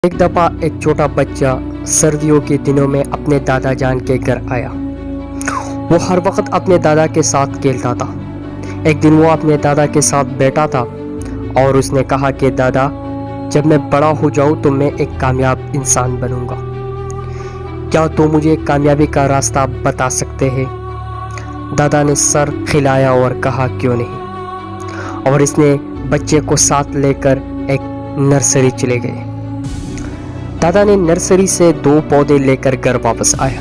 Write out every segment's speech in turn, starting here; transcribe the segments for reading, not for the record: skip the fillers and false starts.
ایک دفعہ ایک چھوٹا بچہ سردیوں کے دنوں میں اپنے دادا جان کے گھر آیا۔ وہ ہر وقت اپنے دادا کے ساتھ کھیلتا تھا۔ ایک دن وہ اپنے دادا کے ساتھ بیٹھا تھا اور اس نے کہا کہ دادا، جب میں بڑا ہو جاؤں تو میں ایک کامیاب انسان بنوں گا۔ کیا تو مجھے کامیابی کا راستہ بتا سکتے ہیں؟ دادا نے سر کھلایا اور کہا کیوں نہیں، اور اس نے بچے کو ساتھ لے کر ایک نرسری چلے گئے۔ دادا نے نرسری سے 2 پودے لے کر گھر واپس آیا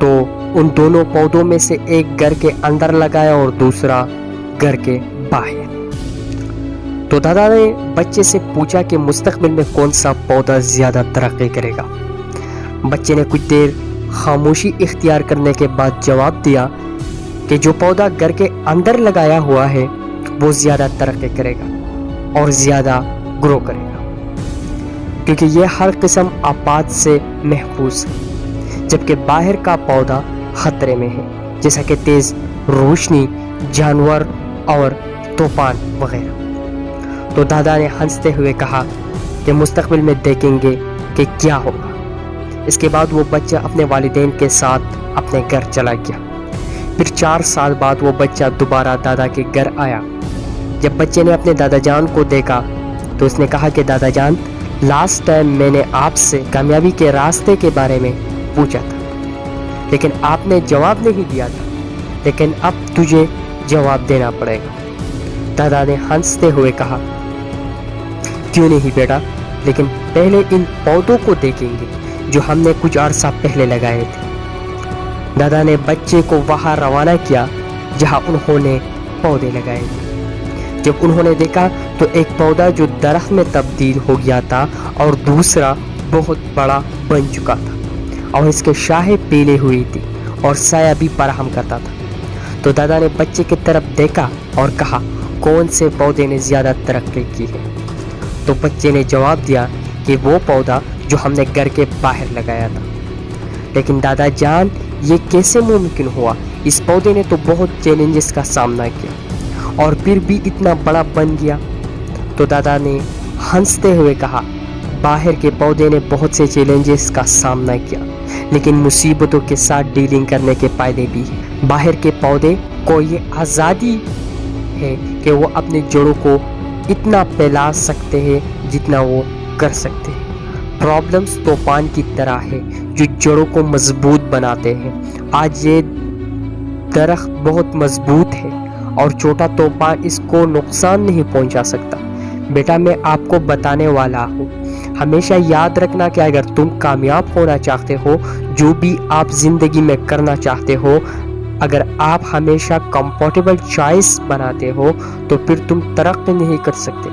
تو ان دونوں پودوں میں سے ایک گھر کے اندر لگایا اور دوسرا گھر کے باہر۔ تو دادا نے بچے سے پوچھا کہ مستقبل میں کون سا پودا زیادہ ترقی کرے گا۔ بچے نے کچھ دیر خاموشی اختیار کرنے کے بعد جواب دیا کہ جو پودا گھر کے اندر لگایا ہوا ہے وہ زیادہ ترقی کرے گا اور زیادہ گرو کرے گا، کیونکہ یہ ہر قسم آفات سے محفوظ ہے، جبکہ باہر کا پودا خطرے میں ہے، جیسا کہ تیز روشنی، جانور اور طوفان وغیرہ۔ تو دادا نے ہنستے ہوئے کہا کہ مستقبل میں دیکھیں گے کہ کیا ہوگا۔ اس کے بعد وہ بچہ اپنے والدین کے ساتھ اپنے گھر چلا گیا۔ پھر 4 سال بعد وہ بچہ دوبارہ دادا کے گھر آیا۔ جب بچے نے اپنے دادا جان کو دیکھا تو اس نے کہا کہ دادا جان، لاسٹ ٹائم میں نے آپ سے کامیابی کے راستے کے بارے میں پوچھا تھا، لیکن آپ نے جواب نہیں دیا تھا، لیکن اب تجھے جواب دینا پڑے گا۔ دادا نے ہنستے ہوئے کہا کیوں نہیں بیٹا، لیکن پہلے ان پودوں کو دیکھیں گے جو ہم نے کچھ عرصہ پہلے لگائے تھے۔ دادا نے بچے کو وہاں روانہ کیا جہاں انہوں نے پودے لگائے تھے۔ جب انہوں نے دیکھا تو ایک پودا جو درخت میں تبدیل ہو گیا تھا اور دوسرا بہت بڑا بن چکا تھا، اور اس کے شاخیں پیلی ہوئی تھی اور سایہ بھی فراہم کرتا تھا۔ تو دادا نے بچے کی طرف دیکھا اور کہا کون سے پودے نے زیادہ ترقی کی ہے؟ تو بچے نے جواب دیا کہ وہ پودا جو ہم نے گھر کے باہر لگایا تھا۔ لیکن دادا جان، یہ کیسے ممکن ہوا؟ اس پودے نے تو بہت چیلنجز کا سامنا کیا اور پھر بھی اتنا بڑا بن گیا۔ تو دادا نے ہنستے ہوئے کہا باہر کے پودے نے بہت سے چیلنجز کا سامنا کیا، لیکن مصیبتوں کے ساتھ ڈیلنگ کرنے کے فائدے بھی ہیں۔ باہر کے پودے کو یہ آزادی ہے کہ وہ اپنی جڑوں کو اتنا پھیلا سکتے ہیں جتنا وہ کر سکتے ہیں۔ پرابلمز طوفان کی طرح ہے جو جڑوں کو مضبوط بناتے ہیں۔ آج یہ درخت بہت مضبوط ہے اور چھوٹا طوفان اس کو نقصان نہیں پہنچا سکتا۔ بیٹا، میں آپ کو بتانے والا ہوں، ہمیشہ یاد رکھنا کہ اگر تم کامیاب ہونا چاہتے ہو، جو بھی آپ زندگی میں کرنا چاہتے ہو، اگر آپ ہمیشہ کمفرٹیبل چوائس بناتے ہو تو پھر تم ترقی نہیں کر سکتے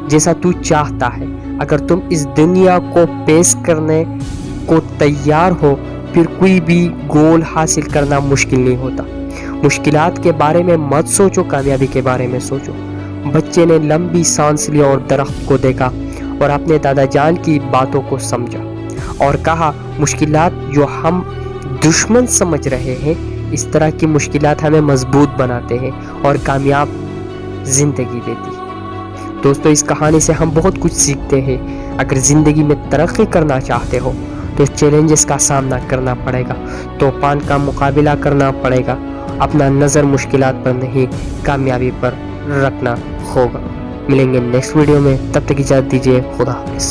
جیسا تو چاہتا ہے۔ اگر تم اس دنیا کو پیش کرنے کو تیار ہو، پھر کوئی بھی گول حاصل کرنا مشکل نہیں ہوتا۔ مشکلات کے بارے میں مت سوچو، کامیابی کے بارے میں سوچو۔ بچے نے لمبی سانس لی اور درخت کو دیکھا اور اپنے دادا جان کی باتوں کو سمجھا اور کہا مشکلات جو ہم دشمن سمجھ رہے ہیں، اس طرح کی مشکلات ہمیں مضبوط بناتے ہیں اور کامیاب زندگی دیتی ہے۔ دوستو، اس کہانی سے ہم بہت کچھ سیکھتے ہیں۔ اگر زندگی میں ترقی کرنا چاہتے ہو تو چیلنجز کا سامنا کرنا پڑے گا، طوفان کا مقابلہ کرنا پڑے گا، اپنا نظر مشکلات پر نہیں کامیابی پر رکھنا ہوگا۔ ملیں گے نیکسٹ ویڈیو میں، تب تک اجازت دیجیے، خدا حافظ۔